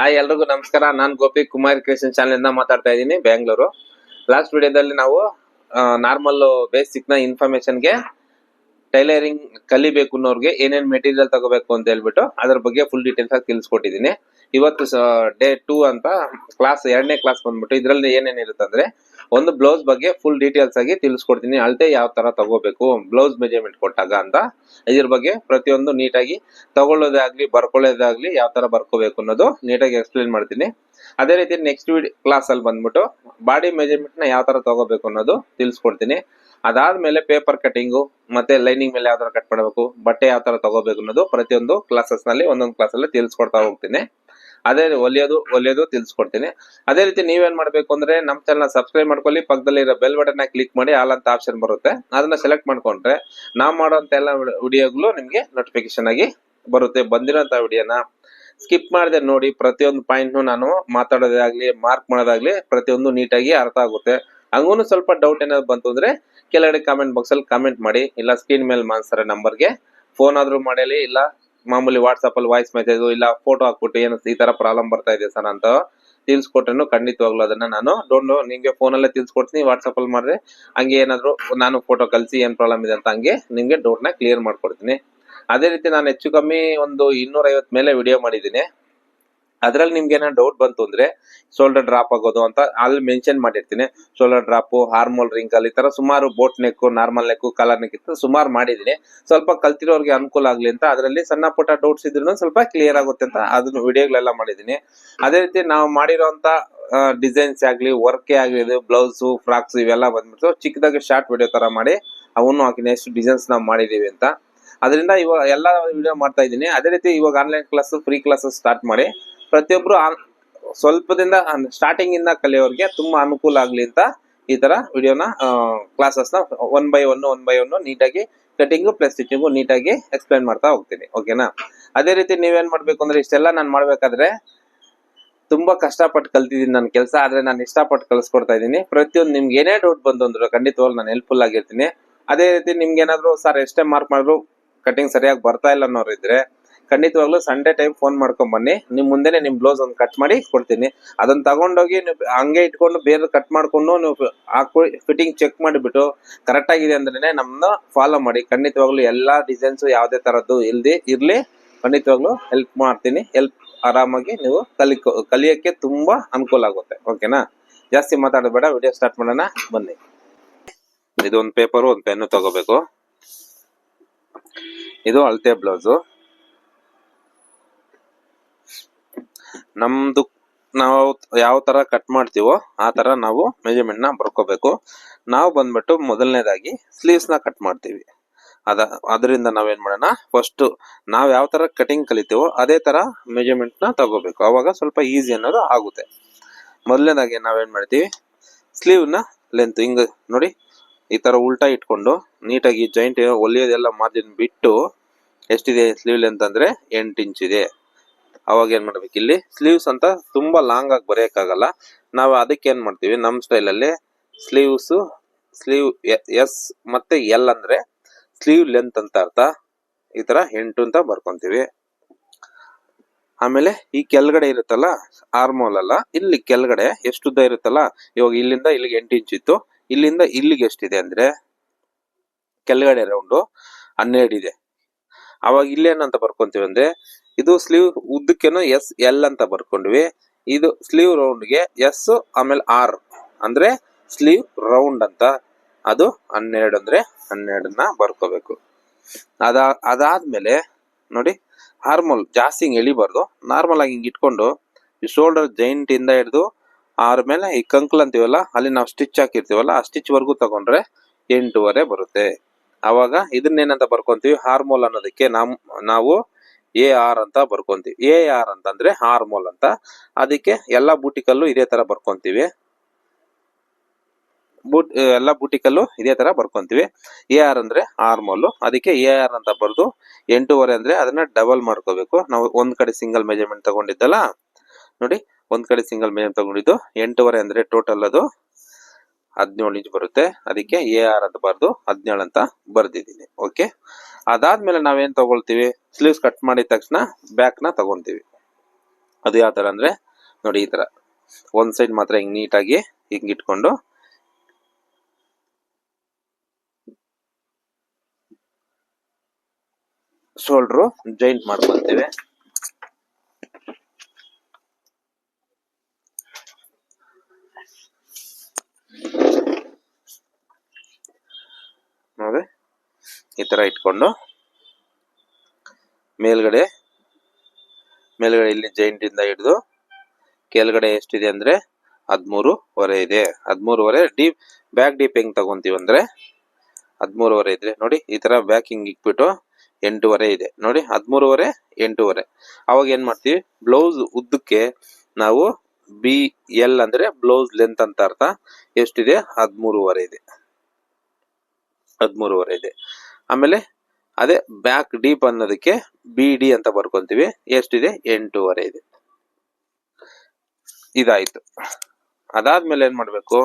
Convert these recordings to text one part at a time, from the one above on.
Hi ಎಲ್ರಿಗೂ ನಮಸ್ಕಾರ. ನಾನು ಗೋಪಿ ಕುಮಾರ್ ಕ್ರಿಯೇಷನ್ ಚಾನೆಲ್ ಇಂದ ಮಾತಾಡ್ತಾ ಇದ್ದೀನಿ, ಬೆಂಗಳೂರು. ಲಾಸ್ಟ್ ವಿಡಿಯೋದಲ್ಲಿ ನಾವು ನಾರ್ಮಲ್ ಬೇಸಿಕ್ ನ ಇನ್ಫಾರ್ಮೇಶನ್ಗೆ ಟೈಲರಿಂಗ್ ಕಲಿಬೇಕು ಅನ್ನೋರ್ಗೆ ಏನೇನ್ ಮೆಟೀರಿಯಲ್ ತಗೋಬೇಕು ಅಂತ ಹೇಳ್ಬಿಟ್ಟು ಅದ್ರ ಬಗ್ಗೆ ಫುಲ್ ಡೀಟೇಲ್ಸ್ ಆಗಿ ತಿಳಿಸ್ಕೊಟ್ಟಿದ್ದೀನಿ. ಇವತ್ತು ಡೇ 2 ಅಂತ ಕ್ಲಾಸ್, 2ನೇ ಕ್ಲಾಸ್ ಬಂದ್ಬಿಟ್ಟು ಇದ್ರಲ್ಲಿ ಏನೇನ್ ಇರುತ್ತೆ ಅಂದ್ರೆ, ಒಂದು ಬ್ಲೌಸ್ ಬಗ್ಗೆ ಫುಲ್ ಡೀಟೇಲ್ಸ್ ಆಗಿ ತಿಳಿಸ್ಕೊಡ್ತೀನಿ. ಅಳತೆ ಯಾವ ತರ ತಗೋಬೇಕು ಬ್ಲೌಸ್ ಮೆಜರ್ಮೆಂಟ್ ಕೊಟ್ಟಾಗ ಅಂತ, ಇದ್ರ ಬಗ್ಗೆ ಪ್ರತಿಯೊಂದು ನೀಟಾಗಿ ತಗೊಳ್ಳೋದಾಗ್ಲಿ ಬರ್ಕೊಳ್ಳೋದಾಗ್ಲಿ ಯಾವ ತರ ಬರ್ಕೋಬೇಕು ಅನ್ನೋದು ನೀಟಾಗಿ ಎಕ್ಸ್ಪ್ಲೇನ್ ಮಾಡ್ತೀನಿ. ಅದೇ ರೀತಿ ನೆಕ್ಸ್ಟ್ ಕ್ಲಾಸ್ ಅಲ್ಲಿ ಬಂದ್ಬಿಟ್ಟು ಬಾಡಿ ಮೆಜರ್ಮೆಂಟ್ ನ ಯಾವ ತರ ತಗೋಬೇಕು ಅನ್ನೋದು ತಿಳಿಸ್ಕೊಡ್ತೀನಿ. ಅದಾದ್ಮೇಲೆ ಪೇಪರ್ ಕಟಿಂಗು ಮತ್ತೆ ಲೈನಿಂಗ್ ಮೇಲೆ ಯಾವ ತರ ಕಟ್ ಮಾಡಬೇಕು, ಬಟ್ಟೆ ಯಾವ ತರ ತಗೋಬೇಕು ಅನ್ನೋದು ಪ್ರತಿಯೊಂದು ಕ್ಲಾಸಸ್ ನಲ್ಲಿ ಒಂದೊಂದು ಕ್ಲಾಸ್ ಅಲ್ಲಿ ತಿಳಿಸ್ಕೊಡ್ತಾ ಹೋಗ್ತೀನಿ. ಅದೇ ಹೊಲಿಯೋದು ತಿಳಿಸ್ಕೊಡ್ತೀನಿ. ಅದೇ ರೀತಿ ನೀವೇನ್ ಮಾಡ್ಬೇಕು ಅಂದ್ರೆ ನಮ್ ಚಾನಲ್ ಸಬ್ಸ್ಕ್ರೈಬ್ ಮಾಡ್ಕೊಳ್ಳಿ, ಪಕ್ಕದಲ್ಲಿ ಇರೋ ಬೆಲ್ ಬಟನ್ ಕ್ಲಿಕ್ ಮಾಡಿ ಆಲ್ ಅಂತ ಆಪ್ಷನ್ ಬರುತ್ತೆ, ಅದನ್ನ ಸೆಲೆಕ್ಟ್ ಮಾಡ್ಕೊಂಡ್ರೆ ನಾವ್ ಮಾಡೋಂತ ಎಲ್ಲ ವಿಡಿಯೋಗಳು ನಿಮ್ಗೆ ನೋಟಿಫಿಕೇಶನ್ ಆಗಿ ಬರುತ್ತೆ. ಬಂದಿರೋಂತ ವಿಡಿಯೋನ ಸ್ಕಿಪ್ ಮಾಡದೆ ನೋಡಿ. ಪ್ರತಿಯೊಂದು ಪಾಯಿಂಟ್ ನಾನು ಮಾತಾಡೋದೇ ಆಗ್ಲಿ ಮಾರ್ಕ್ ಮಾಡೋದಾಗ್ಲಿ ಪ್ರತಿಯೊಂದು ನೀಟಾಗಿ ಅರ್ಥ ಆಗುತ್ತೆ. ಹಂಗೂ ಸ್ವಲ್ಪ ಡೌಟ್ ಏನಾದ್ರು ಬಂತು ಅಂದ್ರೆ ಕೆಳಗಡೆ ಕಾಮೆಂಟ್ ಬಾಕ್ಸ್ ಅಲ್ಲಿ ಕಾಮೆಂಟ್ ಮಾಡಿ, ಇಲ್ಲ ಸ್ಕ್ರೀನ್ ಮೇಲೆ ಮಾನ್ಸರ ನಂಬರ್ಗೆ ಫೋನ್ ಆದ್ರೂ ಮಾಡಲಿ, ಇಲ್ಲ ಮಾಮೂಲಿ ವಾಟ್ಸ್ಆಪ್ ಅಲ್ಲಿ ವಾಯ್ಸ್ ಮೆಸೇಜ್ ಇಲ್ಲ ಫೋಟೋ ಹಾಕ್ಬಿಟ್ಟು ಏನು ಈ ತರ ಪ್ರಾಬ್ಲಮ್ ಬರ್ತಾ ಇದೆ ಸರ್ ಅಂತ ತಿಳಿಸ್ಕೊಟ್ರು ಖಂಡಿತವಾಗ್ಲೂ ಅದನ್ನ ನಾನು ನಿಮ್ಗೆ ಫೋನ್ ಅಲ್ಲೇ ತಿಳಿಸ್ಕೊಡ್ತೀನಿ. ವಾಟ್ಸ್ಆಪ್ ಅಲ್ಲಿ ಮಾಡಿದ್ರೆ ಹಂಗೆ ಏನಾದ್ರು ನಾನು ಫೋಟೋ ಕಲ್ಸಿ ಏನ್ ಪ್ರಾಬ್ಲಮ್ ಇದೆ ಅಂತ ಹಂಗೆ ನಿಮ್ಗೆ ಡೌಟ್ ನ ಕ್ಲಿಯರ್ ಮಾಡ್ಕೊಡ್ತೀನಿ. ಅದೇ ರೀತಿ ನಾನು ಹೆಚ್ಚು ಕಮ್ಮಿ ಒಂದು 250 ಮೇಲೆ ವಿಡಿಯೋ ಮಾಡಿದ್ದೀನಿ. ಅದ್ರಲ್ಲಿ ನಿಮ್ಗೆ ಏನೋ ಡೌಟ್ ಬಂತು ಅಂದ್ರೆ ಶೋಲ್ಡರ್ ಡ್ರಾಪ್ ಆಗೋದು ಅಂತ ಅಲ್ಲಿ ಮೆನ್ಷನ್ ಮಾಡಿರ್ತೀನಿ. ಶೋಲ್ಡರ್ ಡ್ರಾಪ್, ಹಾರ್ಮೋಲ್ ರಿಂಕಲ್, ಈ ತರ ಸುಮಾರು boat neck, normal neck, colour neck ಇತ್ತು ಸುಮಾರು ಮಾಡಿದೀನಿ. ಸ್ವಲ್ಪ ಕಲ್ತಿರೋರ್ಗೆ ಅನುಕೂಲ ಆಗ್ಲಿ ಅಂತ ಅದರಲ್ಲಿ ಸಣ್ಣ ಪುಟ್ಟ ಡೌಟ್ಸ್ ಇದ್ರು ಸ್ವಲ್ಪ ಕ್ಲಿಯರ್ ಆಗುತ್ತೆ ಅಂತ ಅದನ್ನ ವಿಡಿಯೋಗಳೆಲ್ಲ ಮಾಡಿದೀನಿ. ಅದೇ ರೀತಿ ನಾವು ಮಾಡಿರೋಂತ ಡಿಸೈನ್ಸ್ ಆಗ್ಲಿ ವರ್ಕೇ ಆಗ್ಲಿ ಬ್ಲೌಸ್ ಫ್ರಾಕ್ಸ್ ಇವೆಲ್ಲ ಬಂದ್ಬಿಟ್ಟು ಚಿಕ್ಕದಾಗಿ ಶಾರ್ಟ್ ವಿಡಿಯೋ ತರ ಮಾಡಿ ಅವನು ಹಾಕಿನಿ ಎಷ್ಟು ಡಿಸೈನ್ಸ್ ನಾವು ಮಾಡಿದೀವಿ ಅಂತ. ಅದರಿಂದ ಇವಾಗ ಎಲ್ಲ ವಿಡಿಯೋ ಮಾಡ್ತಾ ಇದ್ದೀನಿ. ಅದೇ ರೀತಿ ಇವಾಗ online class, free class start ಮಾಡಿ ಪ್ರತಿಯೊಬ್ರು ಸ್ವಲ್ಪದಿಂದ ಸ್ಟಾರ್ಟಿಂಗ್ ಇಂದ ಕಲಿಯೋರ್ಗೆ ತುಂಬಾ ಅನುಕೂಲ ಆಗ್ಲಿ ಅಂತ ಈ ತರ ವಿಡಿಯೋನ ಕ್ಲಾಸಸ್ ನ ಒನ್ ಬೈ ಒನ್ ನೀಟಾಗಿ ಕಟಿಂಗು ಪ್ಲಸ್ ಸ್ಟಿಚಿಂಗು ನೀಟಾಗಿ ಎಕ್ಸ್ಪ್ಲೈನ್ ಮಾಡ್ತಾ ಹೋಗ್ತೀನಿ. ಓಕೆನಾ? ಅದೇ ರೀತಿ ನೀವೇನ್ ಮಾಡ್ಬೇಕು ಅಂದ್ರೆ ಇಷ್ಟೆಲ್ಲ ನಾನು ಮಾಡ್ಬೇಕಾದ್ರೆ ತುಂಬಾ ಕಷ್ಟಪಟ್ಟು ಕಲ್ತಿದ್ದೀನಿ ನನ್ನ ಕೆಲಸ, ಆದ್ರೆ ನಾನು ಇಷ್ಟಪಟ್ಟು ಕಲಿಸ್ಕೊಡ್ತಾ ಇದ್ದೀನಿ. ಪ್ರತಿಯೊಂದು ನಿಮ್ಗೆ ಏನೇ ಡೌಟ್ ಬಂದು ಅಂದ್ರು ಖಂಡಿತವಾಗ್ಲು ನಾನು ಹೆಲ್ಪ್ಫುಲ್ ಆಗಿರ್ತೀನಿ. ಅದೇ ರೀತಿ ನಿಮ್ಗೆ ಏನಾದ್ರು ಸರ್ ಎಷ್ಟೇ ಮಾರ್ಕ್ ಮಾಡಿದ್ರು ಕಟಿಂಗ್ ಸರಿಯಾಗಿ ಬರ್ತಾ ಇಲ್ಲ ಅನ್ನೋರು ಇದ್ರೆ ಖಂಡಿತವಾಗ್ಲೂ ಸಂಡೇ ಟೈಮ್ ಫೋನ್ ಮಾಡ್ಕೊಂಡ್ ಬನ್ನಿ, ನಿಮ್ ಮುಂದೆನೆ ನಿಮ್ ಬ್ಲೌಸ್ ಒಂದು ಕಟ್ ಮಾಡಿ ಕೊಡ್ತೀನಿ. ಅದನ್ನ ತಗೊಂಡೋಗಿ ನೀವು ಹಂಗೆ ಇಟ್ಕೊಂಡು ಬೇರೆ ಕಟ್ ಮಾಡ್ಕೊಂಡು ನೀವು ಫಿಟ್ಟಿಂಗ್ ಚೆಕ್ ಮಾಡಿಬಿಟ್ಟು ಕರೆಕ್ಟ್ ಆಗಿದೆ ಅಂದ್ರೆ ನಮ್ಮನ್ನ ಫಾಲೋ ಮಾಡಿ. ಖಂಡಿತವಾಗ್ಲೂ ಎಲ್ಲಾ ಡಿಸೈನ್ಸ್ ಯಾವ್ದೇ ತರದ್ದು ಇರ್ಲಿ ಖಂಡಿತವಾಗ್ಲೂ ಹೆಲ್ಪ್ ಮಾಡ್ತೀನಿ. ಆರಾಮಾಗಿ ನೀವು ಕಲಿಯಕ್ಕೆ ತುಂಬಾ ಅನುಕೂಲ ಆಗುತ್ತೆ. ಓಕೆನಾ? ಜಾಸ್ತಿ ಮಾತಾಡಬೇಡ, ವಿಡಿಯೋ ಸ್ಟಾರ್ಟ್ ಮಾಡೋಣ ಬನ್ನಿ. ಇದೊಂದು ಪೇಪರ್, ಒಂದು ಪೆನ್ ತಗೋಬೇಕು. ಇದು ಅಳತೆ ಬ್ಲೌಸ್. ನಮ್ದು ನಾವು ಯಾವ ತರ ಕಟ್ ಮಾಡ್ತೀವೋ ಆ ತರ ನಾವು ಮೆಜರ್ಮೆಂಟ್ ನ ಬರ್ಕೋಬೇಕು. ನಾವು ಬಂದ್ಬಿಟ್ಟು ಮೊದಲನೇದಾಗಿ ಸ್ಲೀವ್ಸ್ ನ ಕಟ್ ಮಾಡ್ತೀವಿ. ಅದರಿಂದ ನಾವೇನ್ ಮಾಡೋಣ, ಫಸ್ಟ್ ನಾವ್ ಯಾವ ತರ ಕಟಿಂಗ್ ಕಲಿತೀವೋ ಅದೇ ತರ ಮೆಜರ್ಮೆಂಟ್ ನ ತಗೋಬೇಕು. ಅವಾಗ ಸ್ವಲ್ಪ ಈಸಿ ಅನ್ನೋದು ಆಗುತ್ತೆ. ಮೊದಲನೇದಾಗಿ ನಾವೇನ್ ಮಾಡ್ತೀವಿ, ಸ್ಲೀವ್ ನ ಲೆಂತ್ ಹಿಂಗ್ ನೋಡಿ ಈ ತರ ಉಲ್ಟಾ ಇಟ್ಕೊಂಡು ನೀಟಾಗಿ ಜಾಯಿಂಟ್ ಹೊಲಿಯೋದೆಲ್ಲ ಮಾರ್ಜಿನ್ ಬಿಟ್ಟು ಎಷ್ಟಿದೆ ಸ್ಲೀವ್ ಲೆಂತ್ ಅಂದ್ರೆ 8 ಇಂಚ್ ಇದೆ. ಅವಾಗ ಏನ್ ಮಾಡ್ಬೇಕು, ಇಲ್ಲಿ ಸ್ಲೀವ್ಸ್ ಅಂತ ತುಂಬಾ ಲಾಂಗ್ ಆಗಿ ಬರೆಯಕ್ಕಾಗಲ್ಲ. ನಾವು ಅದಕ್ಕೆ ಏನ್ ಮಾಡ್ತೀವಿ, ನಮ್ ಸ್ಟೈಲ್ ಅಲ್ಲಿ ಸ್ಲೀವ್ ಎಸ್ ಮತ್ತೆ ಎಲ್ ಅಂದ್ರೆ ಸ್ಲೀವ್ ಲೆಂತ್ ಅಂತ ಅರ್ಥ. ಈ ತರ 8 ಅಂತ ಬರ್ಕೊಂತೀವಿ. ಆಮೇಲೆ ಈ ಕೆಳಗಡೆ ಇರುತ್ತಲ್ಲ ಆರ್ಮೋಲ್ ಅಲ್ಲ, ಇಲ್ಲಿ ಕೆಳಗಡೆ ಎಷ್ಟು ಉದ್ದ ಇರುತ್ತಲ್ಲ, ಇವಾಗ ಇಲ್ಲಿಂದ ಇಲ್ಲಿಗೆ 8 ಇಂಚ್ ಇತ್ತು, ಇಲ್ಲಿಂದ ಇಲ್ಲಿಗೆ ಎಷ್ಟಿದೆ ಅಂದ್ರೆ ಕೆಳಗಡೆ ರೌಂಡು 12 ಇದೆ. ಅವಾಗ ಇಲ್ಲೇನಂತ ಬರ್ಕೊಂತೀವಿ ಅಂದ್ರೆ ಇದು ಸ್ಲೀವ್ ಉದ್ದಕ್ಕೇನು ಎಸ್ ಎಲ್ ಅಂತ ಬರ್ಕೊಂಡ್ವಿ. ಇದು ಸ್ಲೀವ್ ರೌಂಡ್ಗೆ ಎಸ್ ಆಮೇಲೆ ಆರ್ ಅಂದ್ರೆ ಸ್ಲೀವ್ ರೌಂಡ್ ಅಂತ, ಅದು 12 ಅಂದ್ರೆ 12ನ ಬರ್ಕೋಬೇಕು. ಅದಾದ್ಮೇಲೆ ನೋಡಿ ಆರ್ಮೋಲ್ ಜಾಸ್ತಿ ಹಿಂಗ್ ಎಳಿಬಾರ್ದು, ನಾರ್ಮಲ್ ಆಗಿ ಹಿಂಗ್ ಇಟ್ಕೊಂಡು ಈ ಶೋಲ್ಡರ್ ಜಾಯಿಂಟ್ ಇಂದ ಹಿಡಿದು ಆರ್ ಮೇಲೆ ಈ ಕಂಕ್ಲ್ ಅಂತೀವಲ್ಲ ಅಲ್ಲಿ ನಾವು ಸ್ಟಿಚ್ ಹಾಕಿರ್ತೀವಲ್ಲ ಆ ಸ್ಟಿಚ್ ವರ್ಗು ತಗೊಂಡ್ರೆ 8.5 ಬರುತ್ತೆ. ಅವಾಗ ಇದನ್ನೇನಂತ ಬರ್ಕೊಂತೀವಿ, ಹಾರ್ಮೋಲ್ ಅನ್ನೋದಕ್ಕೆ ನಾವು ಎ ಆರ್ ಅಂತ ಬರ್ಕೊಂತೀವಿ. ಎ ಆರ್ ಅಂತಂದ್ರೆ ಹಾರ್ಮೋಲ್ ಅಂತ. ಅದಕ್ಕೆ ಎಲ್ಲಾ ಬೂಟಿಕಲ್ಲು ಇದೇ ತರ ಬರ್ಕೊಂತೀವಿ. ಎಲ್ಲಾ ಬೂಟಿಕಲ್ಲು ಇದೇ ತರ ಬರ್ಕೊಂತೀವಿ. ಎ ಆರ್ ಅಂದ್ರೆ ಹಾರ್ಮೋಲ್, ಅದಕ್ಕೆ ಎ ಆರ್ ಅಂತ ಬರ್ದು 8.5 ಅಂದ್ರೆ ಅದನ್ನ ಡಬಲ್ ಮಾಡ್ಕೋಬೇಕು. ನಾವು ಒಂದ್ ಕಡೆ ಸಿಂಗಲ್ ಮೆಜರ್ಮೆಂಟ್ ತಗೊಂಡಿದ್ದಲ್ಲ ನೋಡಿ, ಒಂದ್ ಕಡೆ ಸಿಂಗಲ್ ಮೆಜರ್ಮೆಂಟ್ ತಗೊಂಡಿದ್ದು 8.5 ಅಂದ್ರೆ ಟೋಟಲ್ ಅದು 17 ಇಂಚ್ ಬರುತ್ತೆ. ಅದಕ್ಕೆ ಎ ಆರ್ ಅಂತ ಬರ್ದು 17 ಅಂತ ಬರ್ದಿದ್ದೀನಿ. ಓಕೆ, ಅದಾದ್ಮೇಲೆ ನಾವೇನ್ ತಗೊಳ್ತೀವಿ, ಸ್ಲೀವ್ಸ್ ಕಟ್ ಮಾಡಿದ ತಕ್ಷಣ ಬ್ಯಾಕ್ ನ ತಗೊಂತೀವಿ. ಅದು ಯಾವ ತರ ಅಂದ್ರೆ ನೋಡಿ, ಈ ತರ ಒಂದ್ ಸೈಡ್ ಮಾತ್ರ ಹಿಂಗ್ ನೀಟಾಗಿ ಹಿಂಗ್ ಇಟ್ಕೊಂಡು ಶೋಲ್ಡ್ರು ಜಾಯಿಂಟ್ ಮಾಡ್ಕೊಂತೀವಿ. ನೋಡಿ ಈ ತರ ಇಟ್ಕೊಂಡು ಮೇಲ್ಗಡೆ ಇಲ್ಲಿ ಜಾಯಿಂಟ್ ಇಂದ ಹಿಡಿದು ಕೆಳಗಡೆ ಎಷ್ಟಿದೆ ಅಂದ್ರೆ 13.5 ಇದೆ. 13.5 ಡೀಪ್ ಬ್ಯಾಕ್ ಡೀಪ್ ಹೆಂಗ್ ತಗೊಂತೀವಿ ಅಂದ್ರೆ 13.5 ಇದ್ರೆ ನೋಡಿ, ಈ ತರ ಬ್ಯಾಕ್ ಹಿಂಗ್ ಇಕ್ಬಿಟ್ಟು 8.5 ಇದೆ ನೋಡಿ, 13.5 8.5. ಅವಾಗ ಏನ್ ಮಾಡ್ತೀವಿ, ಬ್ಲೌಸ್ ಉದ್ದಕ್ಕೆ ನಾವು BL ಅಂದ್ರೆ ಬ್ಲೌಸ್ ಲೆಂತ್ ಅಂತ ಅರ್ಥ. ಎಷ್ಟಿದೆ 13.5 ಇದೆ, 13.5 ಇದೆ. ಆಮೇಲೆ ಅದೇ ಬ್ಯಾಕ್ ಡೀಪ್ ಅನ್ನೋದಕ್ಕೆ BD ಅಂತ ಬರ್ಕೊಂತೀವಿ. ಎಷ್ಟಿದೆ 8.5 ಇದೆ. ಇದಾಯ್ತು. ಅದಾದ್ಮೇಲೆ ಏನ್ ಮಾಡ್ಬೇಕು,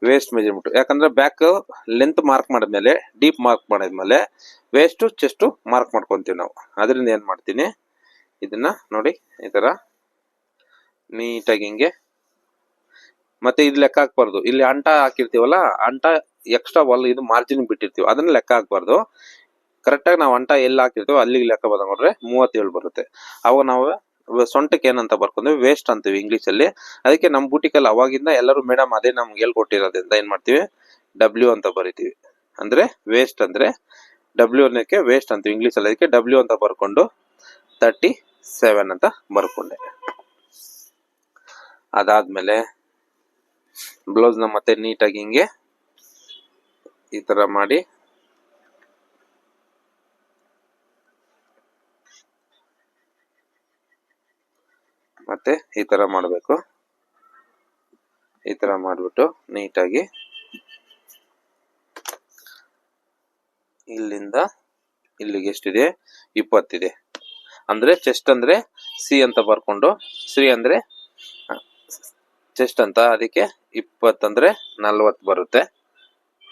ವೇಸ್ಟ್ ಮೆಜರ್ಮೆಂಟ್. ಯಾಕಂದ್ರೆ ಬ್ಯಾಕ್ ಲೆಂತ್ ಮಾರ್ಕ್ ಮಾಡಿದ್ಮೇಲೆ, ಡೀಪ್ ಮಾರ್ಕ್ ಮಾಡಿದ್ಮೇಲೆ ವೇಸ್ಟ್ ಚೆಸ್ಟ್ ಮಾರ್ಕ್ ಮಾಡ್ಕೊಂತೀವಿ ನಾವು. ಅದರಿಂದ ಏನ್ ಮಾಡ್ತೀನಿ, ಇದನ್ನ ನೋಡಿ ಈ ತರ ನೀಟಾಗಿ ಹಿಂಗೆ. ಮತ್ತೆ ಇದು ಲೆಕ್ಕ ಹಾಕ್ಬಾರ್ದು, ಇಲ್ಲಿ ಅಂಟ ಹಾಕಿರ್ತೀವಲ್ಲ, ಅಂಟ ಎಕ್ಸ್ಟ್ರಾ ಇದು ಮಾರ್ಜಿನ್ ಬಿಟ್ಟಿರ್ತೀವಿ, ಅದನ್ನ ಲೆಕ್ಕ ಹಾಕ್ಬಾರ್ದು. ಕರೆಕ್ಟ್ ಆಗಿ ನಾವು ಅಂಟ ಎಲ್ಲಿ ಹಾಕಿರ್ತೀವೋ ಅಲ್ಲಿಗೆ ಲೆಕ್ಕ ಬಂದ್ರೆ 37 ಬರುತ್ತೆ. ಅವಾಗ ನಾವು ಸೊಂಟಕ್ಕೆ ಏನಂತ ಬರ್ಕೊಂಡ್ವಿ, ವೇಸ್ಟ್ ಅಂತೀವಿ ಇಂಗ್ಲಿಷ್ ಅಲ್ಲಿ. ಅದಕ್ಕೆ ನಮ್ ಬೂಟಿಕಲ್ಲಿ ಅವಾಗಿಂದ ಎಲ್ಲರೂ ಮೇಡಮ್ ಅದೇ ನಮ್ಗೆ ಹೇಳ್ಕೊಟ್ಟಿರೋದ್ರಿಂದ ಏನ್ ಮಾಡ್ತೀವಿ, W ಅಂತ ಬರಿತೀವಿ. ಅಂದ್ರೆ ವೇಸ್ಟ್ ಅಂದ್ರೆ W ಅನ್ನಕ್ಕೆ ವೇಸ್ಟ್ ಅಂತೀವಿ ಇಂಗ್ಲಿಷ್ ಅಲ್ಲಿ. ಅದಕ್ಕೆ W ಅಂತ ಬರ್ಕೊಂಡು 37 ಅಂತ ಬರ್ಕೊಂಡೆ. ಅದಾದ್ಮೇಲೆ ಬ್ಲೌಸ್ ನ ಮತ್ತೆ ನೀಟಾಗಿ ಹಿಂಗೆ ಈ ತರ ಮಾಡಿ ಮತ್ತೆ ಈ ತರ ಮಾಡಬೇಕು. ಈ ತರ ಮಾಡ್ಬಿಟ್ಟು ನೀಟಾಗಿ ಇಲ್ಲಿಂದ ಇಲ್ಲಿಗೆ ಎಷ್ಟಿದೆ 20 ಇದೆ. ಅಂದ್ರೆ ಚೆಸ್ಟ್ ಅಂದ್ರೆ C ಅಂತ ಬರ್ಕೊಂಡು, C ಅಂದ್ರೆ ಚೆಸ್ಟ್ ಅಂತ, ಅದಕ್ಕೆ 20 ಅಂದ್ರೆ 40 ಬರುತ್ತೆ.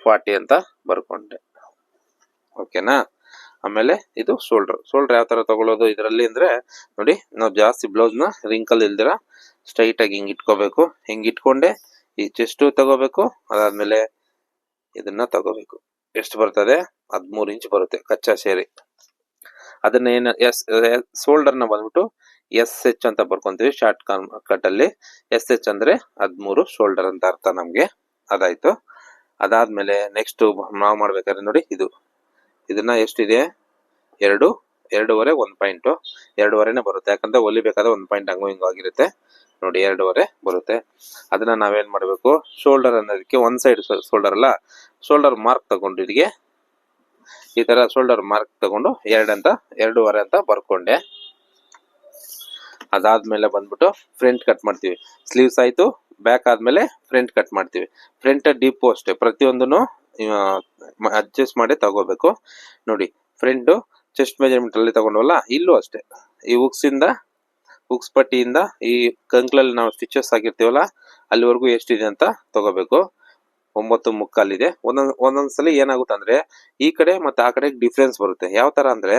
40 ಅಂತ ಬರ್ಕೊಂಡೆ. ಓಕೆನಾ. ಆಮೇಲೆ ಇದು ಶೋಲ್ಡರ್ ಯಾವ ತರ ತಗೊಳ್ಳೋದು ಇದರಲ್ಲಿ ಅಂದ್ರೆ ನೋಡಿ, ನಾವು ಜಾಸ್ತಿ ಬ್ಲೌಸ್ ನ ರಿಂಕಲ್ ಇಲ್ದಿರ ಸ್ಟ್ರೈಟ್ ಆಗಿ ಹಿಂಗ್ ಇಟ್ಕೋಬೇಕು. ಹಿಂಗ್ ಇಟ್ಕೊಂಡೆ ಈ ಚೆಸ್ಟ್ ತಗೋಬೇಕು. ಅದಾದ್ಮೇಲೆ ಇದನ್ನ ತಗೋಬೇಕು. ಎಷ್ಟು ಬರ್ತದೆ, 13 ಇಂಚ್ ಬರುತ್ತೆ ಕಚ್ಚಾ ಸೇರಿ. ಅದನ್ನ ಏನ ಶೋಲ್ಡರ್ ನ ಬಂದ್ಬಿಟ್ಟು SH ಅಂತ ಬರ್ಕೊಂತೀವಿ ಶಾರ್ಟ್ ಕಟ್ ಅಲ್ಲಿ. SH ಅಂದ್ರೆ 13 ಶೋಲ್ಡರ್ ಅಂತ ಅರ್ಥ ನಮ್ಗೆ. ಅದಾಯ್ತು. ಅದಾದ್ಮೇಲೆ ನೆಕ್ಸ್ಟ್ ನಾವು ಮಾಡ್ಬೇಕಾದ್ರೆ ನೋಡಿ, ಇದನ್ನ ಎಷ್ಟಿದೆ 2.5 1 ಪಾಯಿಂಟ್ 2.5ನೇ ಬರುತ್ತೆ. ಯಾಕಂದ್ರೆ ಹೊಲಿಬೇಕಾದ್ರೆ 1 ಪಾಯಿಂಟ್ ಹಂಗೋ ಹಿಂಗೋ ಆಗಿರುತ್ತೆ ನೋಡಿ, 2.5 ಬರುತ್ತೆ. ಅದನ್ನ ನಾವೇನ್ ಮಾಡ್ಬೇಕು, ಶೋಲ್ಡರ್ ಅನ್ನೋದಕ್ಕೆ ಒಂದ್ ಸೈಡ್ ಶೋಲ್ಡರ್ ಅಲ್ಲ, ಶೋಲ್ಡರ್ ಮಾರ್ಕ್ ತಗೊಂಡು ಇಲ್ಲಿಗೆ ಈ ತರ ಶೋಲ್ಡರ್ ಮಾರ್ಕ್ ತಗೊಂಡು 2.5 ಅಂತ ಬರ್ಕೊಂಡೆ. ಅದಾದ್ಮೇಲೆ ಬಂದ್ಬಿಟ್ಟು ಫ್ರಂಟ್ ಕಟ್ ಮಾಡ್ತೀವಿ. ಸ್ಲೀವ್ಸ್ ಆಯ್ತು, ಬ್ಯಾಕ್ ಆದ್ಮೇಲೆ ಫ್ರಂಟ್ ಕಟ್ ಮಾಡ್ತೀವಿ. ಫ್ರಂಟ್ ಡೀಪ್ ಅಷ್ಟೇ, ಪ್ರತಿಯೊಂದನ್ನು ಅಡ್ಜಸ್ಟ್ ಮಾಡಿ ತಗೋಬೇಕು. ನೋಡಿ, ಫ್ರಂಟ್ ಚೆಸ್ಟ್ ಮೆಜರ್ಮೆಂಟ್ ಅಲ್ಲಿ ತಗೊಂಡವಲ್ಲ, ಇಲ್ಲೂ ಅಷ್ಟೇ ಈ ಹುಕ್ಸ್ ಪಟ್ಟಿಯಿಂದ ಈ ಕಂಕ್ಲಲ್ಲಿ ನಾವು ಸ್ಟಿಚಸ್ ಹಾಕಿರ್ತೀವಲ್ಲ ಅಲ್ಲಿವರೆಗೂ ಎಷ್ಟಿದೆ ಅಂತ ತಗೋಬೇಕು. 9.75 ಇದೆ. ಒಂದೊಂದ್ಸಲಿ ಏನಾಗುತ್ತೆ ಅಂದ್ರೆ ಈ ಕಡೆ ಮತ್ತೆ ಆ ಕಡೆ ಡಿಫ್ರೆನ್ಸ್ ಬರುತ್ತೆ. ಯಾವ ತರ ಅಂದ್ರೆ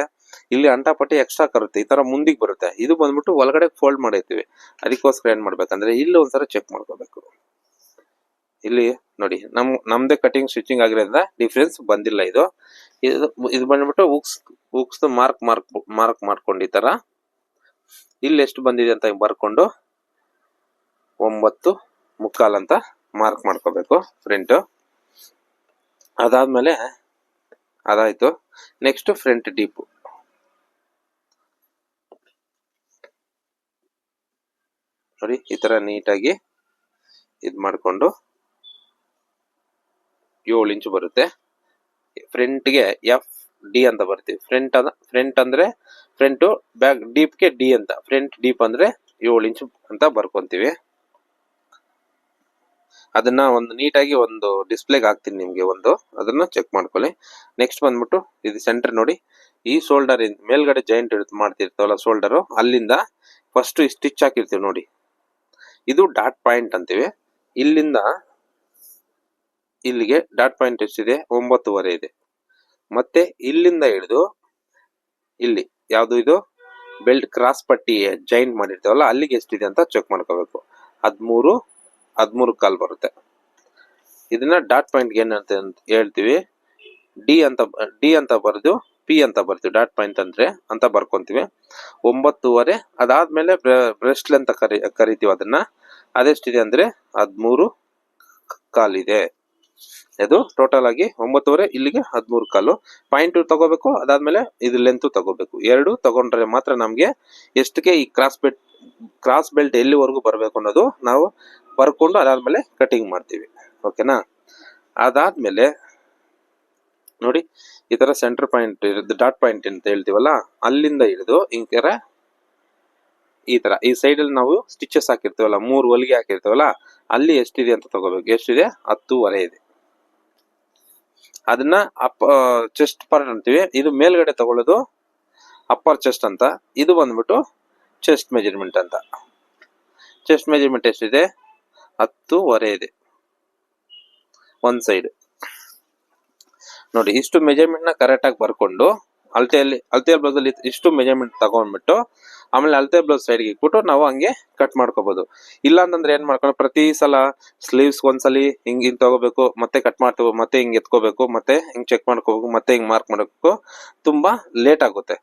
ಇಲ್ಲಿ ಅಂಟಾಪಟ್ಟಿ ಎಕ್ಸ್ಟ್ರಾ ಕರುತ್ತೆ, ಈ ತರ ಮುಂದಿಗೆ ಬರುತ್ತೆ. ಇದು ಬಂದ್ಬಿಟ್ಟು ಒಳಗಡೆ ಫೋಲ್ಡ್ ಮಾಡಿರ್ತೀವಿ. ಅದಕ್ಕೋಸ್ಕರ ಏನ್ ಮಾಡ್ಬೇಕಂದ್ರೆ ಇಲ್ಲಿ ಒಂದ್ಸಲ ಚೆಕ್ ಮಾಡ್ಕೋಬೇಕು. ಇಲ್ಲಿ ನೋಡಿ, ನಮ್ದೇ ಕಟಿಂಗ್ ಸ್ಟಿಚಿಂಗ್ ಆಗಿರೋದ್ರಿಂದ ಡಿಫ್ರೆನ್ಸ್ ಬಂದಿಲ್ಲ. ಇದು ಬಂದ್ಬಿಟ್ಟು ಹುಕ್ಸ್ ಮಾರ್ಕ್ ಮಾಡ್ಕೊಂಡು ಈ ತರ ಇಲ್ಲಿ ಎಷ್ಟು ಬಂದಿದೆ ಅಂತ ಬರ್ಕೊಂಡು 9.75 ಅಂತ ಮಾರ್ಕ್ ಮಾಡ್ಕೋಬೇಕು ಫ್ರಂಟ್. ಅದಾದ್ಮೇಲೆ ಅದಾಯ್ತು. ನೆಕ್ಸ್ಟ್ ಫ್ರಂಟ್ ಡೀಪ್ ನೋಡಿ, ಈ ತರ ನೀಟಾಗಿ ಇದ್ ಮಾಡ್ಕೊಂಡು 7 ಇಂಚ್ ಬರುತ್ತೆ. ಫ್ರಂಟ್ಗೆ FD ಅಂತ ಬರ್ತೀವಿ. ಫ್ರಂಟ್ ಅಂದ್ರೆ ಫ್ರಂಟ್, ಬ್ಯಾಕ್ ಡೀಪ್ಗೆ D ಅಂತ. ಫ್ರಂಟ್ ಡೀಪ್ ಅಂದ್ರೆ 7 ಇಂಚ್ ಅಂತ ಬರ್ಕೊಂತೀವಿ. ಅದನ್ನ ಒಂದು ನೀಟಾಗಿ ಒಂದು ಡಿಸ್ಪ್ಲೇಗೆ ಹಾಕ್ತೀನಿ ನಿಮ್ಗೆ, ಅದನ್ನ ಚೆಕ್ ಮಾಡ್ಕೊಳ್ಳಿ. ನೆಕ್ಸ್ಟ್ ಬಂದ್ಬಿಟ್ಟು ಇದು ಸೆಂಟರ್ ನೋಡಿ, ಈ ಶೋಲ್ಡರ್ ಮೇಲ್ಗಡೆ ಜಾಯಿಂಟ್ ಮಾಡ್ತಿರ್ತಾವಲ್ಲ ಶೋಲ್ಡರ್, ಅಲ್ಲಿಂದ ಫಸ್ಟ್ ಸ್ಟಿಚ್ ಹಾಕಿರ್ತೀವಿ ನೋಡಿ, ಇದು ಡಾಟ್ ಪಾಯಿಂಟ್ ಅಂತೀವಿ. ಇಲ್ಲಿಂದ ಇಲ್ಲಿಗೆ ಡಾಟ್ ಪಾಯಿಂಟ್ ಎಷ್ಟಿದೆ 9.5 ಇದೆ. ಮತ್ತೆ ಇಲ್ಲಿಂದ ಹಿಡಿದು ಇಲ್ಲಿ ಯಾವ್ದು ಇದು ಬೆಲ್ಟ್ ಕ್ರಾಸ್ ಪಟ್ಟಿ ಜಾಯಿಂಟ್ ಮಾಡಿರ್ತೀವಲ್ಲ ಅಲ್ಲಿಗೆ ಎಷ್ಟಿದೆ ಅಂತ ಚೆಕ್ ಮಾಡ್ಕೋಬೇಕು. 13 ಕಾಲ್ ಬರುತ್ತೆ. ಇದನ್ನ ಡಾಟ್ ಪಾಯಿಂಟ್ಗೆ ಏನಂತ ಹೇಳ್ತೀವಿ, ಡಿ ಅಂತ ಬರೆದು ಪಿ ಅಂತ ಬರ್ತೀವಿ. ಡಾಟ್ ಪಾಯಿಂಟ್ ಅಂದ್ರೆ ಅಂತ ಬರ್ಕೊಂತೀವಿ. 9.5. ಅದಾದ್ಮೇಲೆ ಬ್ರೆಸ್ಟ್ ಲೆಂತ್ ಕರಿತೀವಿ ಅದನ್ನ. ಅದೆಷ್ಟಿದೆ ಅಂದ್ರೆ 13 ಕಾಲಿದೆ. ಇದು ಟೋಟಲ್ ಆಗಿ 9.5, ಇಲ್ಲಿಗೆ 13 ಕಾಲು. ಪಾಯಿಂಟ್ ತಗೋಬೇಕು, ಅದಾದ್ಮೇಲೆ ಇದು ಲೆಂತ್ ತಗೋಬೇಕು. ಎರಡು ತಗೊಂಡ್ರೆ ಮಾತ್ರ ನಮ್ಗೆ ಎಷ್ಟಕ್ಕೆ ಈ ಕ್ರಾಸ್ ಬೆಲ್ಟ್ ಎಲ್ಲಿವರೆಗೂ ಬರ್ಬೇಕು ಅನ್ನೋದು ನಾವು ಬರ್ಕೊಂಡು ಅದಾದ್ಮೇಲೆ ಕಟಿಂಗ್ ಮಾಡ್ತೀವಿ. ಓಕೆನಾ? ಅದಾದ್ಮೇಲೆ ನೋಡಿ, ಈ ತರ ಸೆಂಟರ್ ಪಾಯಿಂಟ್ ಡಾಟ್ ಪಾಯಿಂಟ್ ಅಂತ ಹೇಳ್ತೀವಲ್ಲ, ಅಲ್ಲಿಂದ ಹಿಡಿದು ಈ ತರ ಈ ಸೈಡ್ ಅಲ್ಲಿ ನಾವು ಸ್ಟಿಚಸ್ ಹಾಕಿರ್ತೀವಲ್ಲ, 3 ಹೊಲಿಗೆ ಹಾಕಿರ್ತೀವಲ್ಲ, ಅಲ್ಲಿ ಎಷ್ಟಿದೆ ಅಂತ ತಗೋಬೇಕು. ಎಷ್ಟಿದೆ? 10.5 ಇದೆ. ಅದನ್ನ ಚೆಸ್ಟ್ ಪಾರ್ಟ್ ಅಂತೀವಿ. ಇದು ಮೇಲ್ಗಡೆ ತಗೊಳ್ಳೋದು ಅಪ್ಪರ್ ಚೆಸ್ಟ್ ಅಂತ. ಇದು ಬಂದ್ಬಿಟ್ಟು ಚೆಸ್ಟ್ ಮೆಜರ್ಮೆಂಟ್ ಅಂತ. ಚೆಸ್ಟ್ ಮೆಜರ್ಮೆಂಟ್ ಎಷ್ಟಿದೆ? 10.5 ಇದೆ ಒಂದ್ ಸೈಡ್. ನೋಡಿ, ಇಷ್ಟು ಮೆಜರ್ಮೆಂಟ್ ನ ಕರೆಕ್ಟ್ ಆಗಿ ಬರ್ಕೊಂಡು ಅಳತೆ ಬ್ಲೌಸ್ ಅಲ್ಲಿ ಇಷ್ಟು ಮೆಜರ್ಮೆಂಟ್ ತಗೊಂಡ್ಬಿಟ್ಟು ಆಮೇಲೆ ಅಳತೆ ಬ್ಲೌಸ್ ಸೈಡ್ಗೆ ಇಟ್ಬಿಟ್ಟು ನಾವು ಹಂಗೆ ಕಟ್ ಮಾಡ್ಕೋಬಹುದು. ಇಲ್ಲ ಅಂತಂದ್ರೆ ಏನ್ ಮಾಡ್ಕೊಂಡು ಪ್ರತಿ ಸಲ ಸ್ಲೀವ್ಸ್ ಒಂದ್ಸಲಿ ಹಿಂಗ್ ತಗೋಬೇಕು, ಮತ್ತೆ ಕಟ್ ಮಾಡ್ತೇವೆ, ಮತ್ತೆ ಹಿಂಗ್ ಎತ್ಕೋಬೇಕು, ಮತ್ತೆ ಹಿಂಗ್ ಚೆಕ್ ಮಾಡ್ಕೋಬೇಕು, ಮತ್ತೆ ಹಿಂಗ್ ಮಾರ್ಕ್ ಮಾಡಬೇಕು. ತುಂಬಾ ಲೇಟ್ ಆಗುತ್ತೆ.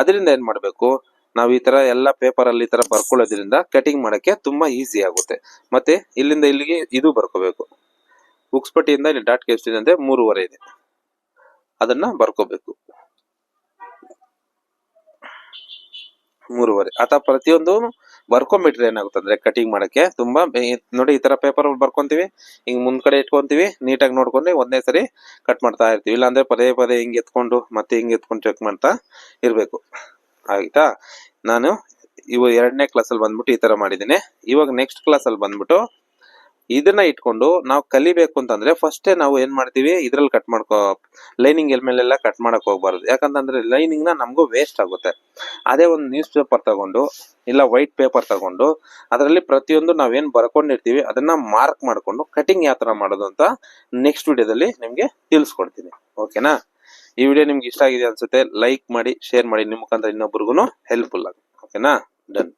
ಅದರಿಂದ ಏನ್ ಮಾಡ್ಬೇಕು, ನಾವು ಈ ತರ ಎಲ್ಲ ಪೇಪರ್ ಅಲ್ಲಿ ಈ ತರ ಬರ್ಕೊಳ್ಳೋದ್ರಿಂದ ಕಟಿಂಗ್ ಮಾಡಕ್ಕೆ ತುಂಬಾ ಈಸಿ ಆಗುತ್ತೆ. ಮತ್ತೆ ಇಲ್ಲಿಂದ ಇಲ್ಲಿಗೆ ಇದು ಬರ್ಕೋಬೇಕು. ಹುಕ್ಸ್ ಪಟ್ಟಿಯಿಂದ ಇಲ್ಲಿ ಡಾಟ್ಗೆ ಎಷ್ಟಿದೆ ಅಂದ್ರೆ 3.5 ಇದೆ. ಅದನ್ನ ಬರ್ಕೋಬೇಕು. 3.5 ಅಥವಾ ಪ್ರತಿಯೊಂದು ಬರ್ಕೊಂಡ್ಬಿಟ್ರೆ ಏನಾಗುತ್ತೆ ಅಂದ್ರೆ ಕಟಿಂಗ್ ಮಾಡಕ್ಕೆ ತುಂಬಾ ನೋಡಿ, ಈ ತರ ಪೇಪರ್ ಬರ್ಕೊಂತೀವಿ, ಹಿಂಗ್ ಮುಂದ್ ಕಡೆ ಇಟ್ಕೊಂತೀವಿ, ನೀಟಾಗಿ ನೋಡ್ಕೊಂಡು ಒಂದೇ ಸರಿ ಕಟ್ ಮಾಡ್ತಾ ಇರ್ತೀವಿ. ಇಲ್ಲಾಂದ್ರೆ ಪದೇ ಹಿಂಗ್ ಎತ್ಕೊಂಡು ಮತ್ತೆ ಹಿಂಗ್ ಎತ್ಕೊಂಡು ಚೆಕ್ ಮಾಡ್ತಾ ಇರ್ಬೇಕು. ಆಯ್ತಾ? ನಾನು ಇವ 2ನೇ ಕ್ಲಾಸಲ್ಲಿ ಬಂದ್ಬಿಟ್ಟು ಈ ತರ ಮಾಡಿದ್ದೀನಿ. ಇವಾಗ ನೆಕ್ಸ್ಟ್ ಕ್ಲಾಸಲ್ಲಿ ಬಂದ್ಬಿಟ್ಟು ಇದನ್ನ ಇಟ್ಕೊಂಡು ನಾವು ಕಲಿಬೇಕು ಅಂತಂದ್ರೆ ಫಸ್ಟೇ ನಾವು ಏನ್ ಮಾಡ್ತೀವಿ, ಇದ್ರಲ್ಲಿ ಕಟ್ ಲೈನಿಂಗ್ ಮೇಲೆಲ್ಲ ಕಟ್ ಮಾಡಕ್ ಹೋಗ್ಬಾರ್ದು. ಯಾಕಂತಂದ್ರೆ ಲೈನಿಂಗ್ ನಮಗೂ ವೇಸ್ಟ್ ಆಗುತ್ತೆ. ಅದೇ ಒಂದು ನ್ಯೂಸ್ ಪೇಪರ್ ತಗೊಂಡು ಇಲ್ಲ ವೈಟ್ ಪೇಪರ್ ತಗೊಂಡು ಅದರಲ್ಲಿ ಪ್ರತಿಯೊಂದು ನಾವೇನ್ ಬರ್ಕೊಂಡಿರ್ತೀವಿ ಅದನ್ನ ಮಾರ್ಕ್ ಮಾಡ್ಕೊಂಡು ಕಟಿಂಗ್ ಯಾವ ತರ ಮಾಡೋದು ಅಂತ ನೆಕ್ಸ್ಟ್ ವಿಡಿಯೋದಲ್ಲಿ ನಿಮ್ಗೆ ತಿಳಿಸ್ಕೊಡ್ತೀನಿ. ಓಕೆನಾ? ಈ ವಿಡಿಯೋ ನಿಮ್ಗೆ ಇಷ್ಟ ಆಗಿದೆ ಅನ್ಸುತ್ತೆ. ಲೈಕ್ ಮಾಡಿ, ಶೇರ್ ಮಾಡಿ, ನಿಮ್ ಮುಖಾಂತರ ಇನ್ನೊಬ್ರಿಗೂ ಹೆಲ್ಪ್ಫುಲ್ ಆಗುತ್ತೆ. ಓಕೆನಾ? ಡನ್.